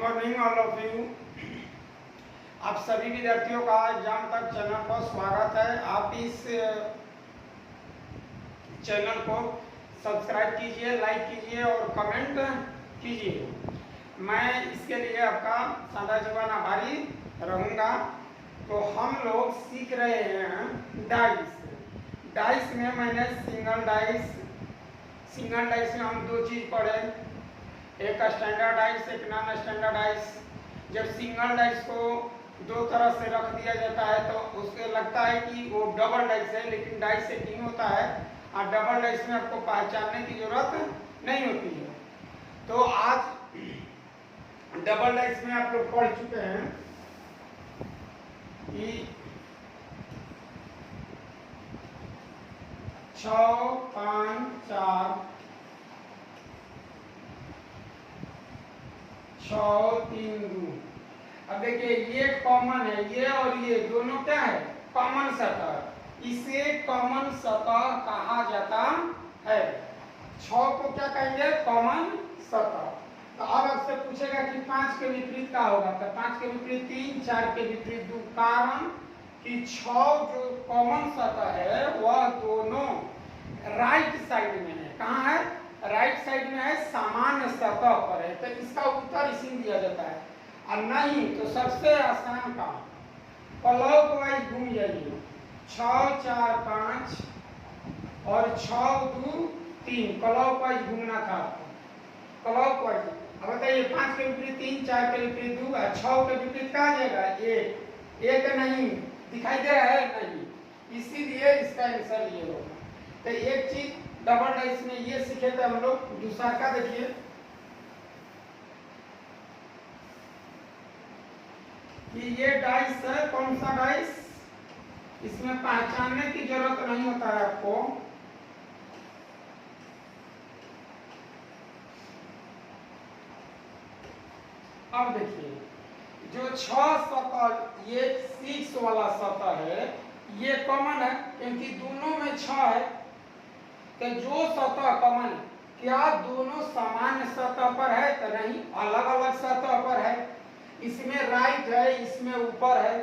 Morning all of you. आप सभी विद्यार्थियों का एग्जाम तक चैनल पर स्वागत है। आप इस चैनल को सब्सक्राइब कीजिए, लाइक कीजिए और कमेंट कीजिए। मैं इसके लिए आपका सदा जीवन आभारी रहूँगा। तो हम लोग सीख रहे हैं डाइस। डाइस में मैंने सिंगल डाइस में हम दो चीज़ पढ़े, एक स्टैंडर्ड डाइस, एक नॉन स्टैंडर्ड डाइस। जब सिंगल डाइस को दो तरह से रख दिया जाता है तो उसके लगता है कि वो डबल डाइस है, लेकिन डाइस सेटिंग होता है और डबल डाइस में आपको पहचानने की जरूरत नहीं होती है। तो आज डबल डाइस में आप लोग पढ़ चुके हैं कि 6, 5, 4, 6, 3, 2। अब देखिए ये कॉमन है, ये और ये दोनों क्या है, कॉमन सतह। इसे कॉमन सतह कहा जाता है। 6 को क्या कहेंगे, कॉमन सतह। तो अब आपसे पूछेगा कि 5 के विपरीत क्या होगा, तो 5 के विपरीत 3, 4 के विपरीत 2। कारण कि 6 जो कॉमन सतह है वह दोनों राइट साइड में है। कहाँ है, राइट साइड में है, सामान्य सतह पर है। तो इसका उत्तर इसी में दिया जाता है। और नहीं तो सबसे आसान काम, क्लॉकवाइज घूम जाइए। 6, 4, 5 और 6, 2, 3 क्लॉकवाइज घूमना था आपको, क्लॉकवाइज। अब बताइए 5 के विपरीत 3, 4 के विपरीत 2 और 6 के विपरीत क्या आ जाएगा, 1 नहीं दिखाई दे रहा है, नहीं, इसीलिए इसका आंसर ये होगा। तो एक चीज डबल डाइस में ये सीखे थे हम लोग। दूसरा का देखिए कि ये डाइस है, कौन सा डाइस, इसमें पहचानने की जरूरत नहीं होता है आपको। अब देखिए जो 6 सतह, ये 6 वाला सतह है, ये कॉमन है क्योंकि दोनों में 6 है। तो जो सतह कॉमन है, क्या दोनों सामान्य सतह पर है, तो नहीं, अलग अलग सतह पर है। इसमें राइट है, इसमें ऊपर है।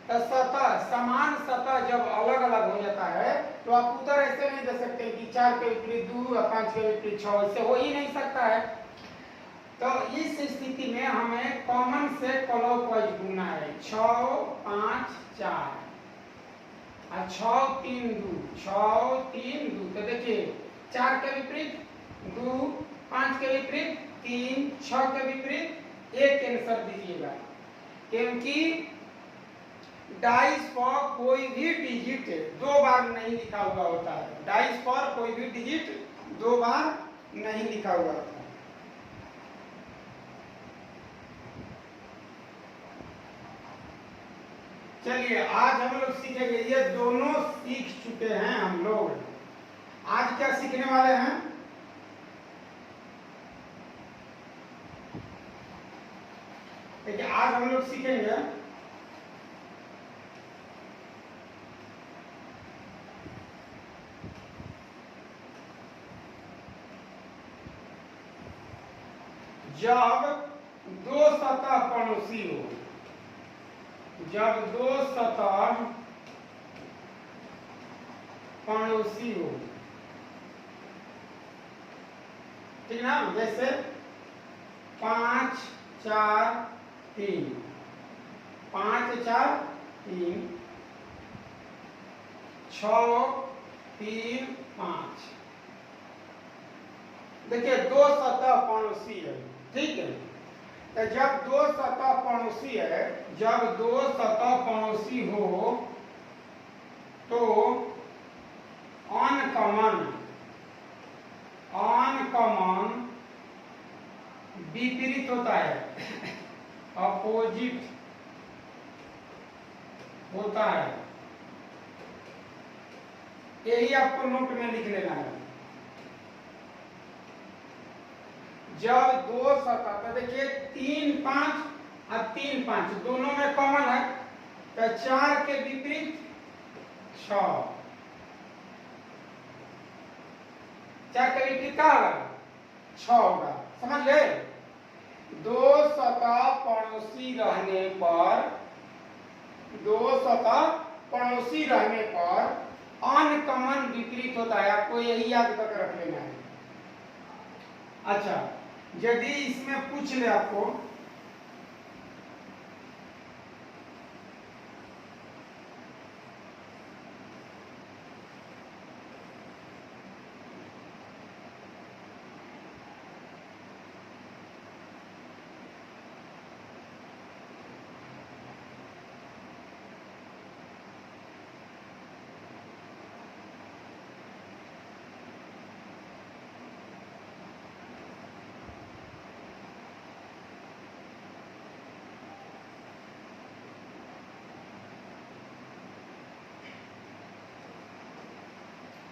तो सतह, समान सतह जब अलग अलग हो जाता है तो आप उत्तर ऐसे नहीं दे सकते कि 4 के विपरीत 2 और 5 के विपरीत 6, ऐसे हो ही नहीं सकता है। तो इस स्थिति में हमें कॉमन से क्लॉकवाइज घूमना है। 6, 5, 4 और 6, 3, 2, 6, 3, 2। तो देखिए 4 के विपरीत 2, 5 के विपरीत 3, 6 के विपरीत 1 आंसर दीजिएगा। क्योंकि डाइस पर कोई भी डिजिट 2 बार नहीं लिखा हुआ होता है। डाइस पर कोई भी डिजिट 2 बार नहीं लिखा हुआ होता है। चलिए आज हम लोग सीखेंगे, ये दोनों सीख चुके हैं हम लोग। आज क्या सीखने वाले हैं, देखिए आज हम लोग सीखेंगे जब दो सतह पड़ोसी हो, जब दो सतह पड़ोसी हो, ठीक ना। जैसे 5, 4, 3, 5, 4, 3, 6, 3, 5। देखिए दो सतह पड़ोसी है, ठीक है। तो जब दो सतह पड़ोसी है, जब दो सतह पड़ोसी हो तो अनकॉमन विपरीत होता है, अपोजिट होता है। यही आपको नोट में लिख लेना है। जब दो सतह, तो देखिए 3, 5 और 3, 5 दोनों में कॉमन है, तो 4 के विपरीत 6, 4 के विपरीत क्या होगा, 6 होगा। समझ गए। दो सतह पड़ोसी रहने पर, दो सतह पड़ोसी रहने पर अनकॉमन विपरीत होता है। आपको यही याद करके रख लेना है। अच्छा, यदि इसमें पूछ ले आपको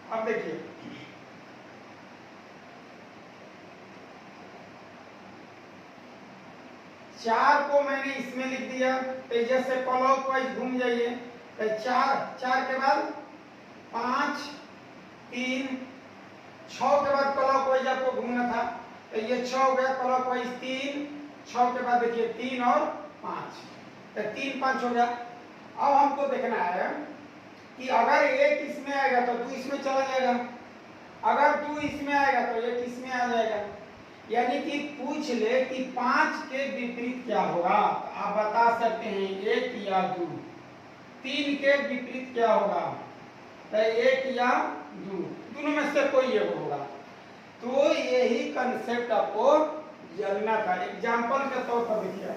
अब देखिए, चार को मैंने इसमें लिख दिया, तो जैसे क्लॉकवाइज घूम जाइए, तो चार के बाद 5 3 6 के बाद क्लॉकवाइज आपको घूमना था, तो ये 6 हो गया क्लॉकवाइज 3, 6 के बाद देखिए 3 और 5, तो 3 5 हो गया। अब हमको देखना है कि अगर एक इसमें आएगा तो 2 इसमें चला जाएगा, अगर 2 इसमें आएगा तो एक इसमें आ जाएगा। यानी कि पूछ ले कि 5 के विपरीत क्या होगा, आप बता सकते हैं 1 या 2। 3 के विपरीत क्या होगा, तो 1 या 2, दोनों में से कोई एक होगा। तो यही कंसेप्ट आपको जानना था। एग्जाम्पल के तौर पर देखिए,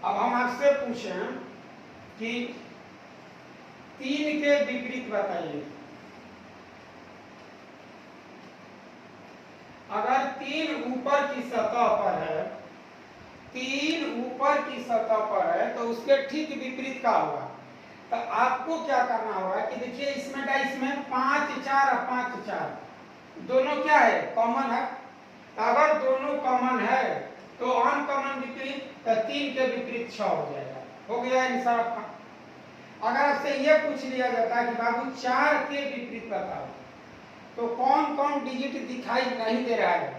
अब हम आपसे पूछें कि 3 के विपरीत बताइए। अगर 3 ऊपर की सतह पर है, 3 ऊपर की सतह पर है, तो उसके ठीक विपरीत का होगा। तो आपको क्या करना होगा कि देखिए इसमें डाइस में 5 4 और 5 4 दोनों क्या है, कॉमन है। अगर दोनों कॉमन है तो अनकॉमन विपरीत, तो 3 के विपरीत 6 हो जाएगा। हो गया आंसर आपका। अगर आपसे यह पूछ लिया जाता है कि बाबू 4 के विपरीत बताओ, तो कौन कौन डिजिट दिखाई नहीं दे रहा है,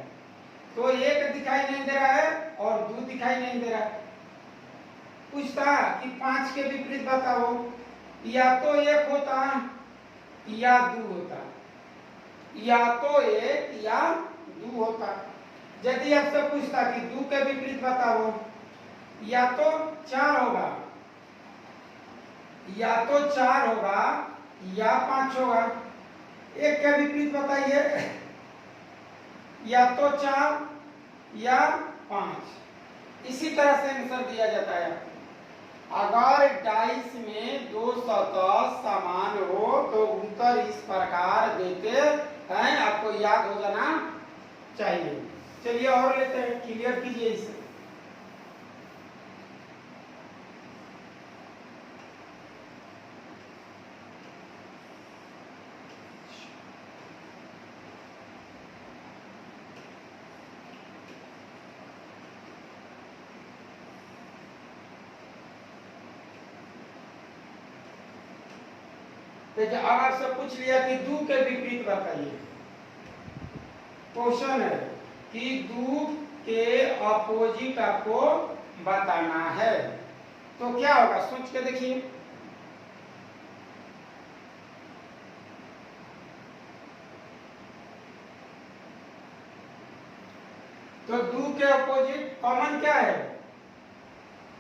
तो 1 दिखाई नहीं दे रहा है और 2 दिखाई नहीं दे रहा है। पूछता कि 5 के विपरीत बताओ, या तो 1 होता या 2 होता, या तो 1 या 2 होता। यदि आपसे पूछता कि 2 के विपरीत बताओ, या तो 4 होगा, या तो 4 होगा या 5 होगा। 1 के विपरीत बताइए, या तो 4 या 5। इसी तरह से आंसर दिया जाता है। अगर डाइस में 2 सतह समान हो तो उत्तर इस प्रकार देते हैं। आपको याद हो जाना चाहिए। चलिए और लेते हैं, क्लियर कीजिए इसे। देखिए, अब आपसे पूछ लिया कि 2 के विपरीत बताइए। क्वेश्चन है कि 2 के अपोजिट आपको बताना है, तो क्या होगा, सोच के देखिए। तो 2 के अपोजिट कॉमन क्या है,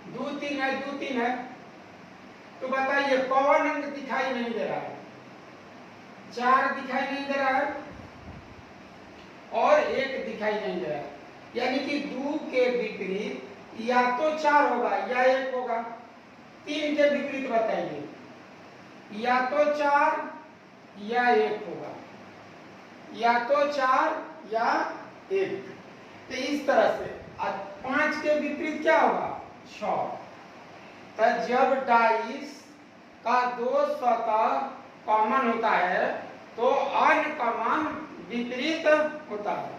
2 3 है, 2 3 है। तो बताइए कौन अंक दिखाई नहीं दे रहा है, 4 दिखाई नहीं दे रहा है और 1 दिखाई नहीं दे रहा है। यानी कि 2 के विपरीत या तो 4 होगा या 1 होगा। 3 के विपरीत बताइए, या तो 4 या 1 होगा, या तो 4 या 1। तो इस तरह से 5 के विपरीत क्या होगा, 6। तो जब डाइस का 2 सतह कॉमन होता है तो अन्य का मान विपरीत होता है।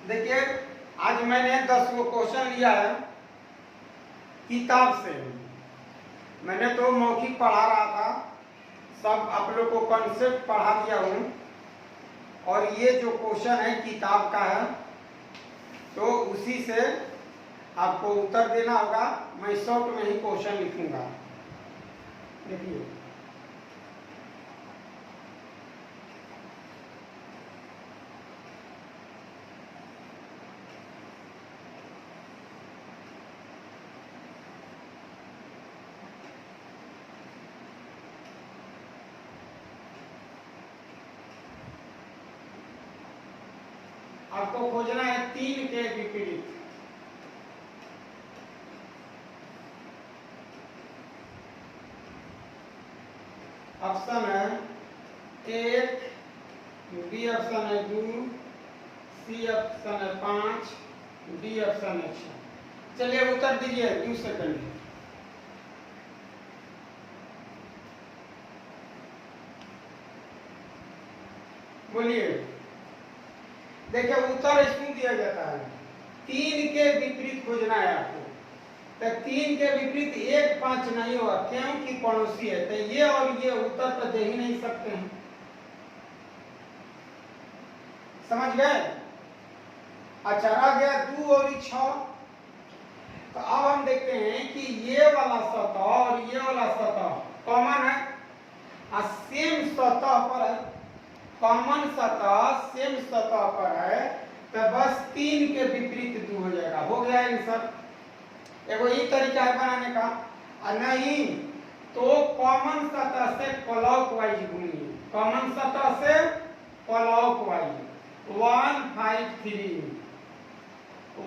देखिए आज मैंने 10 गो क्वेश्चन लिया है किताब से। मैंने तो मौखिक पढ़ा रहा था, सब आप लोग को कॉन्सेप्ट पढ़ा दिया हूँ, और ये जो क्वेश्चन है किताब का है, तो उसी से आपको उत्तर देना होगा। मैं शॉर्ट में ही क्वेश्चन लिखूंगा। देखिए आपको खोजना है 3 के विपरीत। ऑप्शन है 1, बी ऑप्शन है 2, सी ऑप्शन है 5, डी ऑप्शन है 6। चलिए उत्तर दीजिए 2 सेकंड। बोलिए। देखिए उत्तर इसमें दिया जाता है 3 के विपरीत खोजना है आपको। तो 3 के विपरीत 1, 5 नहीं होगा, क्योंकि पड़ोसी है। तो ये और ये उत्तर तो दे ही नहीं सकते हैं। समझ गए? अच्छा रह गया 2 और 6। तो अब हम देखते हैं कि ये वाला सतह और ये वाला सतह कॉमन है, सेम सतह पर है, कॉमन सतह सेम सतह पर है, तो बस 3 के विपरीत 2 हो जाएगा। हो गया आंसर। एगो ये तरीका है बनाने का। नहीं तो कॉमन सतह से क्लॉकवाइज घूमिए, कॉमन सतह से क्लॉकवाइज 1 5 3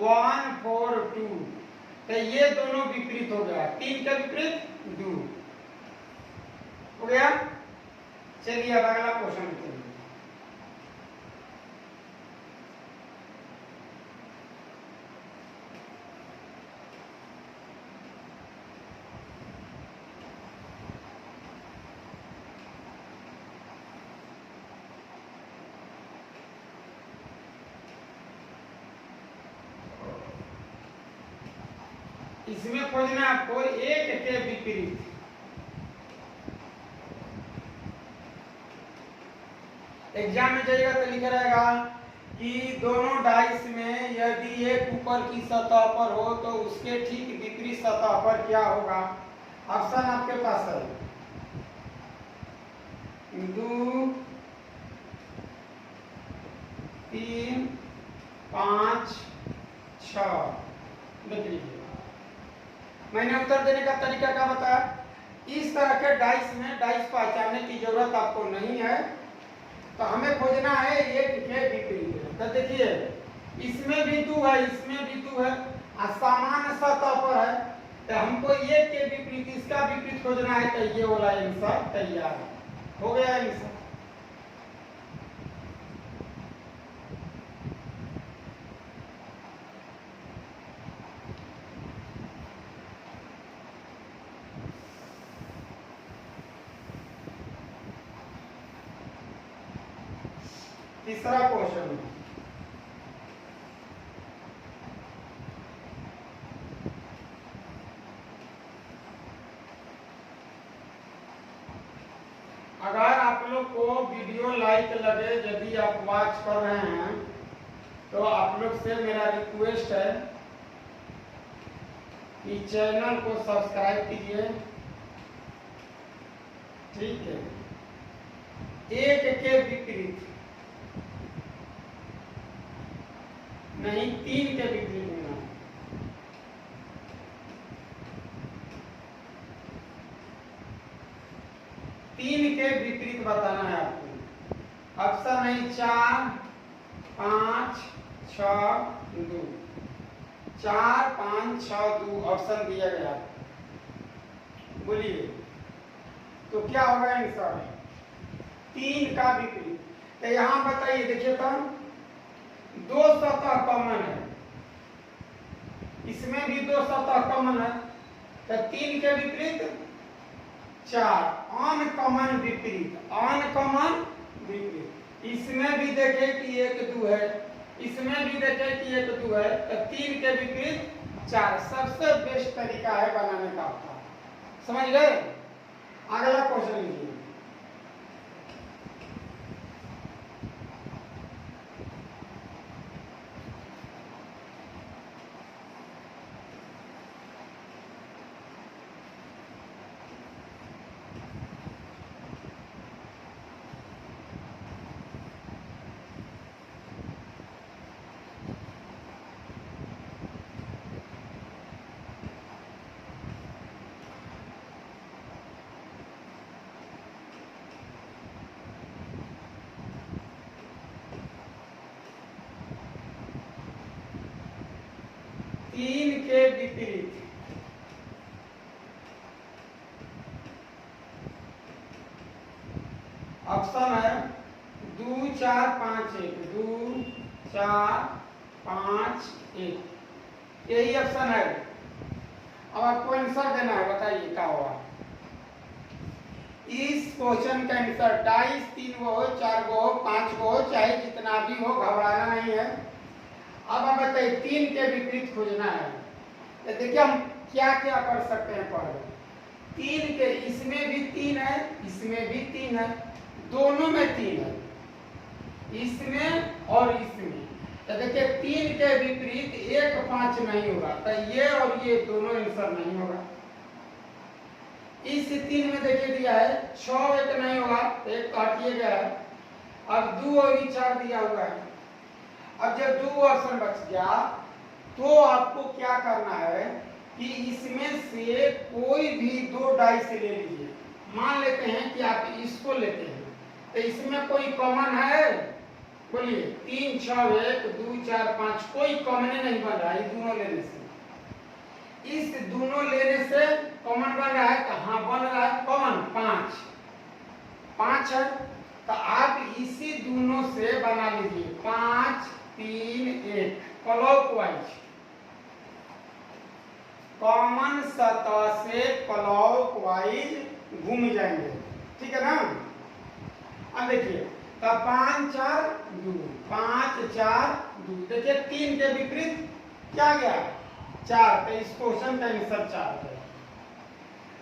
1 4 2। तो ये दोनों विपरीत हो गया, 3 के विपरीत 2 हो गया। चलिए अब अगला क्वेश्चन देखते हैं। इसमें खोजना आपको 1 के विपरीत। एग्जाम में जाइएगा तो लिखा रहेगा कि दोनों डाइस में यदि एक ऊपर की सतह पर हो तो उसके ठीक विपरीत सतह पर क्या होगा। ऑप्शन आपके पास है 2 3 5 6। देख लीजिए मैंने उत्तर देने का तरीका क्या बताया। इस तरह के डाइस में डाइस पहचानने की जरूरत आपको नहीं है, तो हमें खोजना है 1 के विपरीत। तो देखिए इसमें भी 2 है, इसमें भी 2 है, समान सतह पर है, तो हमको 1 के विपरीत इसका विपरीत खोजना है। तो ये वाला आंसर तैयार है। हो गया आंसर। तीसरा क्वेश्चन, अगर आप लोग को वीडियो लाइक लगे, यदि आप वॉच कर रहे हैं, तो आप लोग से मेरा रिक्वेस्ट है कि चैनल को सब्सक्राइब कीजिए। ठीक है। 1 के विपरीत नहीं, 3 के विपरीत होना। तीन के विपरीत बताना है आपको। ऑप्शन है 4 5 6 2। 4 5 6 2 ऑप्शन दिया गया। बोलिए तो क्या होगा आंसर? 3 का विपरीत। तो यहां बताइए, देखिए तो 2 सतह कॉमन है, इसमें भी 2 सतह कॉमन है, तो 3 के विपरीत 4, अनकॉमन विपरीत, अनकॉमन विपरीत। इसमें भी देखे कि 1 2 है, इसमें भी देखे कि 1 2 है, तो 3 के विपरीत 4 सबसे बेस्ट तरीका है बनाने का। समझ गए? अगला क्वेश्चन लीजिए। तीन के विपरीत ऑप्शन है 2 4 5 1, 2 4 5 1, यही ऑप्शन है। अब आपको आंसर देना है, बताइए क्या होगा। इस क्वेश्चन का आंसर डाइस 3 गो हो, 4 गो हो, 5 गो हो, चाहे जितना भी हो, घबराना नहीं है। अब आप बताइए 3 के विपरीत खोजना है, तो देखिए हम क्या क्या कर सकते हैं। पहले 3 के, इसमें भी 3 है, इसमें भी 3 है, दोनों में 3 है, इसमें और इसमें। तो देखिए 3 के विपरीत 1 5 नहीं होगा, तो ये और ये दोनों आंसर नहीं होगा। इस 3 में देखिए दिया है 6 1 नहीं होगा, तो 1 काटिए गया है। अब 2 और 4 दिया हुआ है। अब जब 2 ऑप्शन बच गया तो आपको क्या करना है कि इसमें से कोई भी 2 डाइस ले लीजिए। मान लेते हैं कि आप इसको लेते हैं, तो इसमें कोई कॉमन है? बोलिए 3 6 1 2 4 5, कोई कॉमन नहीं बन रहा है दोनों लेने से। इस दोनों लेने से कॉमन बन रहा है, कहाँ बन रहा है कॉमन? 5 है, तो आप इसी दोनों से बना लीजिए 5 3 1 क्लॉकवाइज, कॉमन सतह से क्लॉकवाइज घूम जाएंगे, ठीक है ना। अब देखिए तो 5 4 2, 5 4 2, देखिए 3 के विपरीत क्या गया 4, तो इस क्वेश्चन का आंसर 4 है।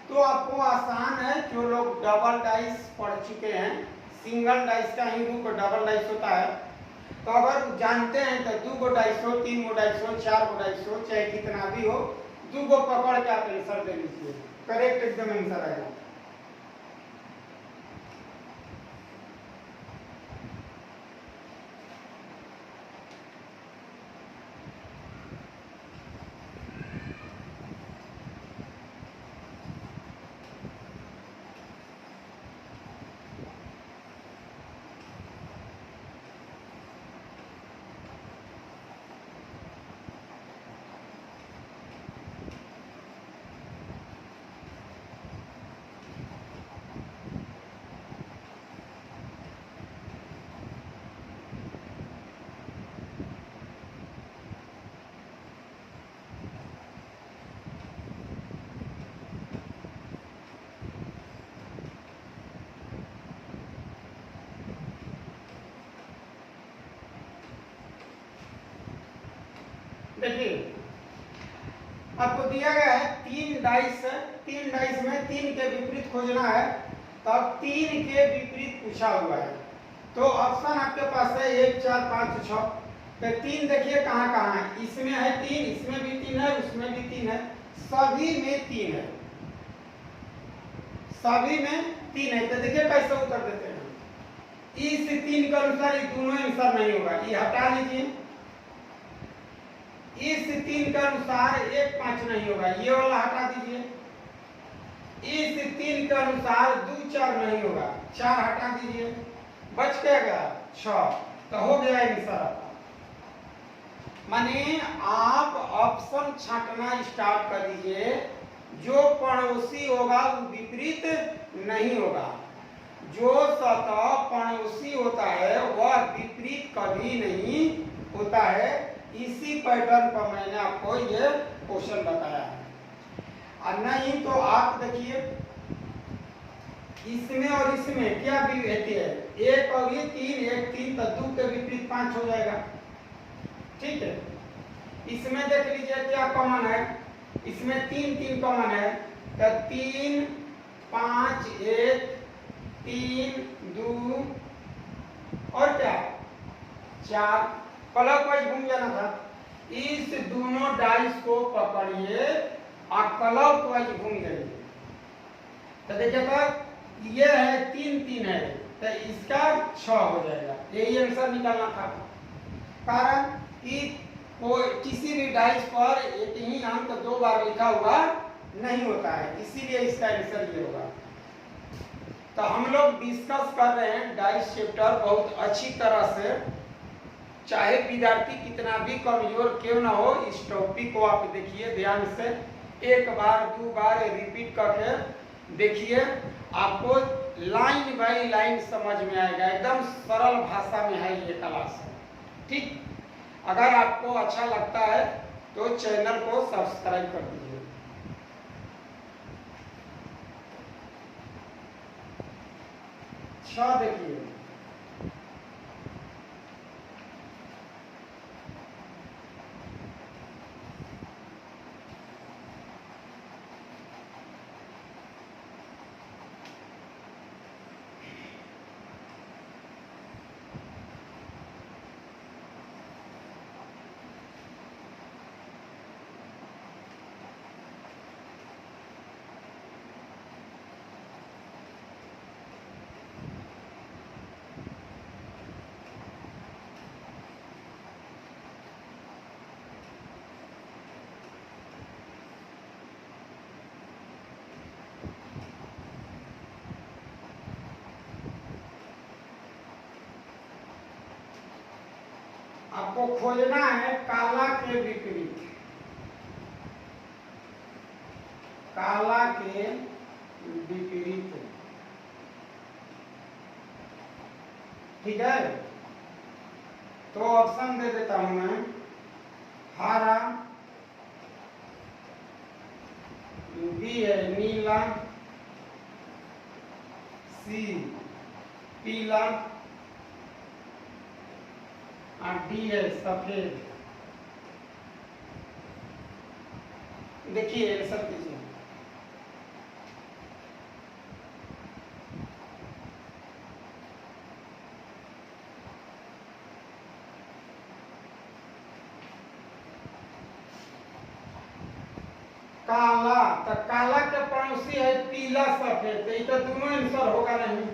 तो आपको आसान है, जो लोग डबल डाइस पढ़ चुके हैं, सिंगल डाइस का ही रूप डबल डाइस होता है। तो अगर जानते हैं तो 2 गो डाइस हो, 3 गो डाइस हो, 4 गो डाइस हो, चाहे कितना भी हो, 2 गो पकड़ के आप आंसर दे लीजिए, करेक्ट एकदम आंसर आएगा। देखिए आपको दिया गया है 3 डाइस है, 3 डाइस में 3 के विपरीत खोजना है। तो अब 3 के विपरीत पूछा हुआ है, तो ऑप्शन आपके पास है 1 4 5 6। तो 3 देखिए कहाँ कहाँ है, इसमें है 3, इसमें भी 3 है, उसमें भी 3 है, सभी में 3 है, सभी में 3 है। तो देखिए कैसे उत्तर देते हैं। इस 3 के अनुसार ये दोनों आंसर नहीं होगा, ये हटा लीजिए। इस 3 के अनुसार 1 5 नहीं होगा, ये वाला हटा दीजिए। इस 3 के अनुसार 2 4 नहीं होगा, 4 हटा दीजिए, बच क्या गया 6, तो हो गया आंसर। माने आप ऑप्शन छांटना स्टार्ट कर दीजिए जो पड़ोसी होगा वो विपरीत नहीं होगा। जो सतह पड़ोसी होता है वह विपरीत कभी नहीं होता है। इसी पैटर्न पर मैंने आपको ये क्वेश्चन बताया है। और नहीं तो आप देखिए इसमें और इसमें क्या विभेद है, एक और ये तीन, एक तीन तो दो के विपरीत 5 हो जाएगा। ठीक है, इसमें देख लीजिए क्या कॉमन है, इसमें तीन तीन कॉमन है तो 3 5 1 3 2 और क्या 4, क्लॉकवाइज घूम जाना था। इस दोनों डाइस को पकड़िए और क्लॉकवाइज घूम जाइए तो देखिए तो ये है 3 3 है तो इसका 6 हो जाएगा। यही आंसर निकालना था। कारण कि किसी भी डाइस पर एक ही अंक 2 बार लिखा हुआ नहीं होता है, इसीलिए इसका आंसर ये होगा। तो हम लोग डिस्कस कर रहे हैं डाइस चैप्टर बहुत अच्छी तरह से। चाहे विद्यार्थी कितना भी कमजोर क्यों ना हो, इस टॉपिक को आप देखिए ध्यान से, एक बार 2 बार रिपीट करके देखिए, आपको लाइन बाय लाइन समझ में आएगा। एकदम सरल भाषा में है ये क्लास। ठीक, अगर आपको अच्छा लगता है तो चैनल को सब्सक्राइब कर दीजिए। देखिए आपको खोजना है काला के विपरीत, काला के विपरीत। ठीक है, तो ऑप्शन दे देता हूं मैं, हरा, बी है नीला, सी पीला और डी है सफेद। देखिए आंसर कीजिए। काला, तो काला के पड़ोसी है पीला सफेद, तो ये तो दोनों आंसर होगा नहीं।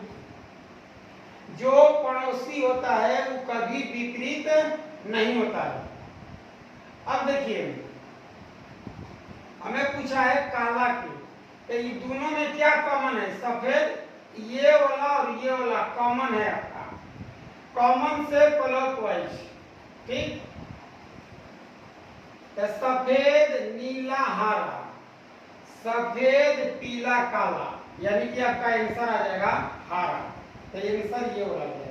जो पड़ोसी होता है वो कभी विपरीत नहीं होता है। अब देखिए हमें पूछा है काला के, तो ये दोनों में क्या कॉमन है, सफेद, ये वाला और ये वाला कॉमन है आपका, कॉमन से क्लॉकवाइज। ठीक, तो सफेद नीला हरा, सफेद पीला काला, यानी कि आपका आंसर आ जाएगा हरा। तो आंसर ये हो जाएगा।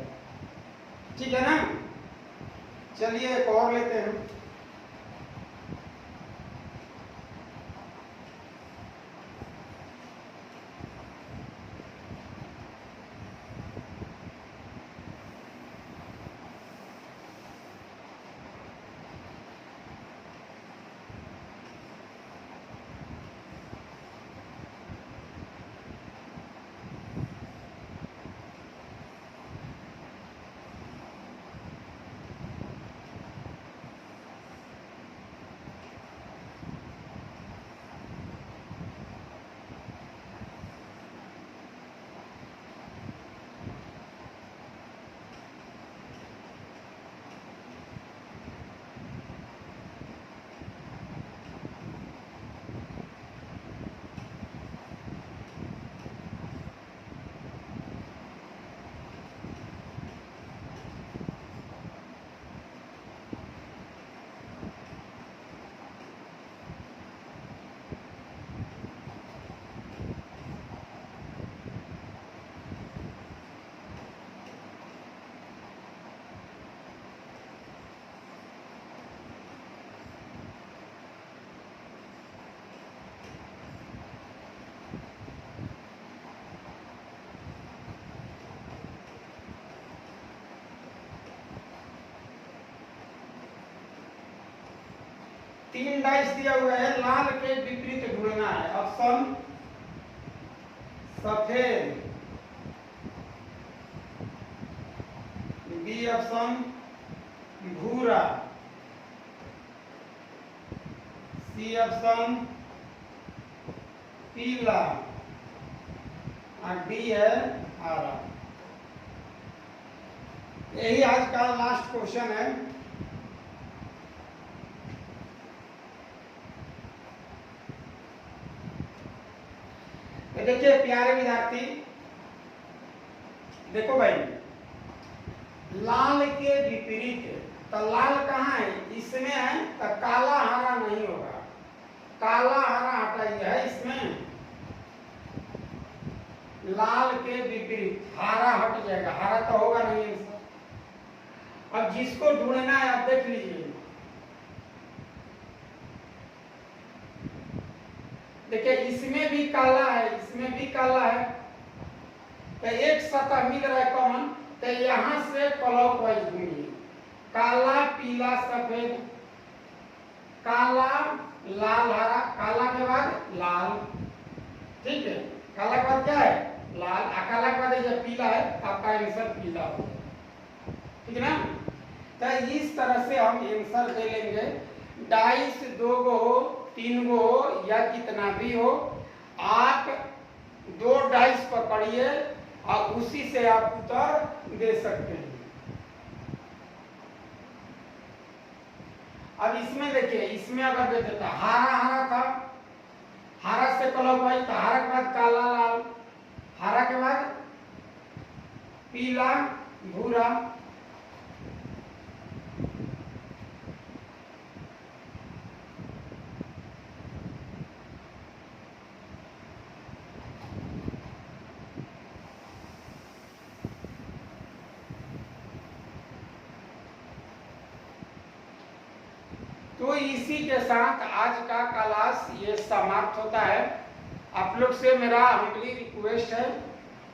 ठीक है ना, चलिए एक और लेते हैं। 3 डाइस दिया हुआ है, लाल के विपरीत ढूंढना है। ऑप्शन सफेद, बी ऑप्शन भूरा, सी ऑप्शन पीला और डी है हरा। यही आज का लास्ट क्वेश्चन है। तो देखिए प्यारे विद्यार्थी, देखो भाई, लाल के विपरीत, तो लाल कहाँ है? इसमें है, तो काला हरा नहीं होगा। काला हरा हटाइए, है इसमें, लाल के विपरीत हरा हट जाएगा, हरा तो होगा नहीं इसमें। अब जिसको ढूंढना है आप देख लीजिए, देखिए इसमें भी काला है, इसमें भी काला है, तो एक सतह मिल रहा है कॉमन, तो यहां से क्लॉकवाइज घूमिए, काला पीला सफेद, काला लाल हरा, काला के बाद लाल, ठीक है, काला के बाद क्या है? लाल, काला के बाद जब पीला है, आपका आंसर पीला हो, ठीक है ना? तो इस तरह से हम आंसर दे लेंगे। डाइस 2 गो हो, 3 गो हो, या कितना भी हो, आप 2 डाइस पकड़िए और उसी से आप उत्तर दे सकते हैं। अब इसमें देखिए, इसमें अगर दे देता हरा हरा था, हरा से क्लॉकवाइज, तो हरा के बाद काला लाल, हरा के बाद पीला भूरा, तो इसी के साथ आज का क्लास ये समाप्त होता है। आप लोग से मेरा हम्बली रिक्वेस्ट है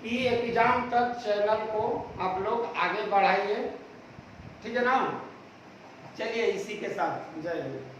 कि एग्जाम तक चैनल को आप लोग आगे बढ़ाइए, ठीक है ना? चलिए इसी के साथ जय हिंद।